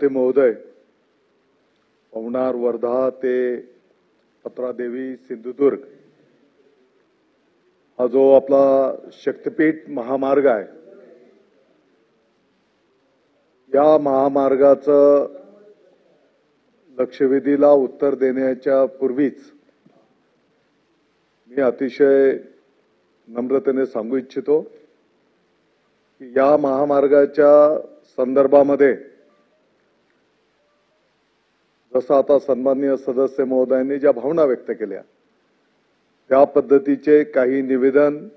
ते महोदय, पवनार वर्धा ते पत्रादेवी सिंधुदुर्ग हा जो आपला शक्तिपीठ महामार्ग आहे, या महामार्गाचं लक्षवेधीला उत्तर देण्याच्या पूर्वीच मी अतिशय नम्रतेने सांगू इच्छितो की या महामार्गाच्या संदर्भामध्ये जसं आता सन्माननीय सदस्य महोदयांनी ज्या भावना व्यक्त केल्या त्या पद्धतीचे काही निवेदन,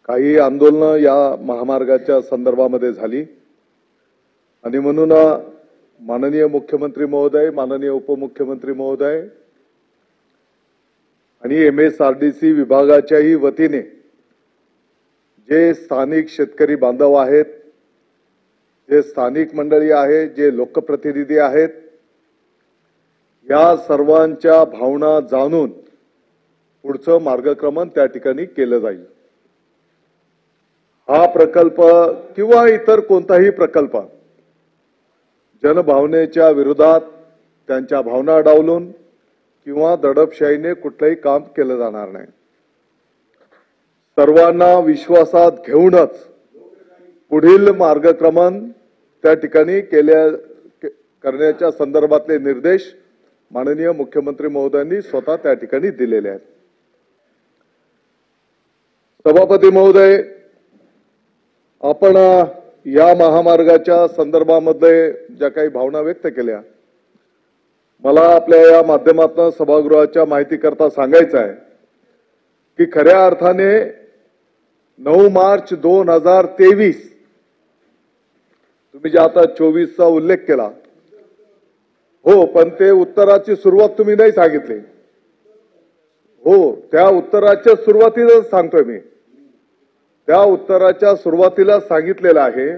काही आंदोलन या महामार्गाच्या संदर्भामध्ये झाली आणि म्हणून माननीय मुख्यमंत्री महोदय, माननीय उपमुख्यमंत्री महोदय आणि MSRDC विभागाच्याही वतीने जे स्थानिक शेतकरी बांधव आहेत, जे स्थानिक मंडळी आहेत, जे लोकप्रतिनिधी आहेत, या सर्वांच्या भावना जाणून पुढचं मार्गक्रमण त्या ठिकाणी केलं जाईल। हा प्रकल्प किंवा इतर कोणताही प्रकल्प जनभावनेच्या विरोधात, त्यांच्या भावना डावलून किंवा दडपशाहीने कुठलंही काम केलं जाणार नाही। सर्वांना विश्वासात घेऊनच पुढील मार्गक्रमण त्या ठिकाणी करण्याच्या संदर्भातले निर्देश माननीय मुख्यमंत्री महोदयांनी स्वतः त्या ठिकाणी दिलेले आहेत। सभापती महोदय, आपण या महामार्गाच्या संदर्भामध्ये ज्या काही भावना व्यक्त केल्या, मला आपल्या या माध्यमातून सभागृहाच्या माहितीकरता सांगायचं आहे की खऱ्या अर्थाने 9 मार्च 2023 तुम्ही जे आता 24 चा उल्लेख केला, हो, पण ते उत्तराची सुरुवात तुम्ही नाही सांगितली। हो, त्या उत्तराच्या सुरुवातीला सांगतोय मी, त्या उत्तराच्या सुरुवातीला सांगितलेलं आहे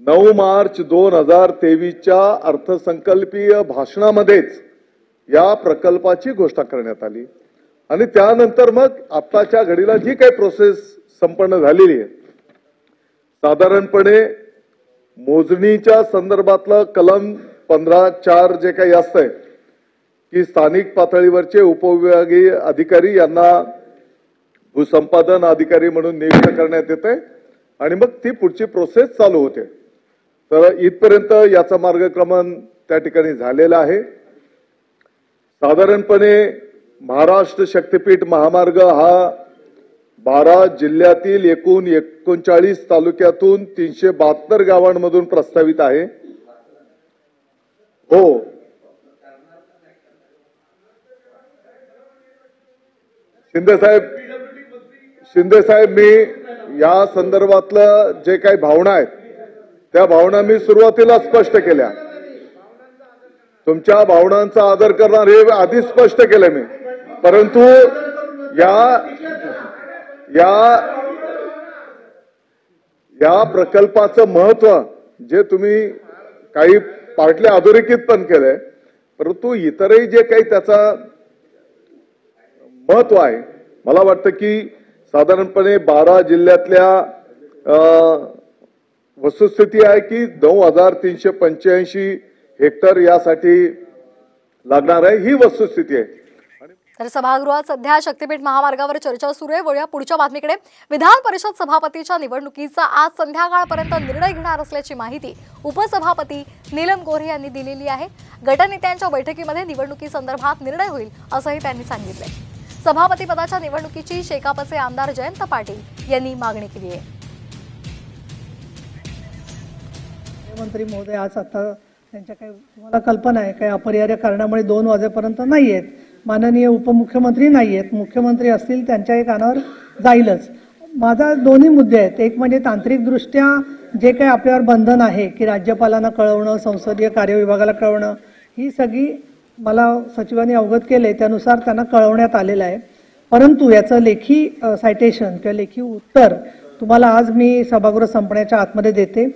9 मार्च 2023च्या अर्थसंकल्पीय भाषणामध्येच या प्रकल्पाची घोषणा करण्यात आली आणि त्यानंतर मग आताच्या घडीला जी काही प्रोसेस संपन्न झालेली आहे, साधारणपणे मोजणीच्या संदर्भातलं कलम 15(4) जे काही असतंय की स्थानिक पातळीवरचे उपविभागीय अधिकारी यांना भूसंपादन अधिकारी म्हणून नियुक्त करण्यात येते आणि मग ती पुढची प्रोसेस चालू होते। तर इथपर्यंत याचा मार्गक्रमण त्या ठिकाणी झालेला आहे। साधारणपणे महाराष्ट्र शक्तिपीठ महामार्ग हा 12 जिल्ह्यातील एकूण 39 तालुक्यातून 372 गावांमधून प्रस्तावित आहे। हो, शिंदे साहेब, मी या संदर्भातलं जे काही भावना आहेत त्या भावना मी सुरुवातीला स्पष्ट केल्या। तुमच्या भावनांचा आदर करणार हे आधी स्पष्ट केलं मी, परंतु या प्रकल्पाचं महत्व जे तुम्ही काही पार्टले अधोरेखित पण केलंय, परंतु इतरही जे काही त्याचा महत्व आहे, मला वाटतं की साधारणपणे 12 जिल्ह्यातल्या वस्तुस्थिती आहे की 9385 हेक्टर यासाठी लागणार आहे, ही वस्तुस्थिती आहे। तर सभागृहात सध्या शक्तिपीठ महामार्गावर चर्चा सुरू आहे। वळूया पुढच्या बातमीकडे। विधान परिषद सभापतीच्या निवडणुकीचा आज संध्याकाळपर्यंत निर्णय घेणार असल्याची माहिती उपसभापती नीलम गोऱ्हे यांनी दिलेली आहे। गटनेत्यांच्या बैठकीमध्ये निवडणुकीसंदर्भात निर्णय होईल असंही त्यांनी सांगितलंय। सभापती पदाच्या निवडणुकीची शेकापचे आमदार जयंत पाटील यांनी मागणी केली आहे। मुख्यमंत्री महोदय आज आता त्यांच्या काही तुम्हाला कल्पना आहे काही अपरिहार्य कारणामुळे 2 वाजेपर्यंत नाही आहेत, माननीय उपमुख्यमंत्री नाही आहेत, मुख्यमंत्री असतील त्यांच्याही कानावर जाईलच। माझा दोन्ही मुद्दे आहेत, एक म्हणजे तांत्रिकदृष्ट्या जे काही आपल्यावर बंधन आहे की राज्यपालांना कळवणं, संसदीय कार्यविभागाला कळवणं, ही सगळी मला सचिवांनी अवगत केले, त्यानुसार त्यांना कळवण्यात आलेलं आहे। परंतु याचं लेखी सायटेशन किंवा लेखी उत्तर तुम्हाला आज मी सभागृह संपण्याच्या आतमध्ये देते।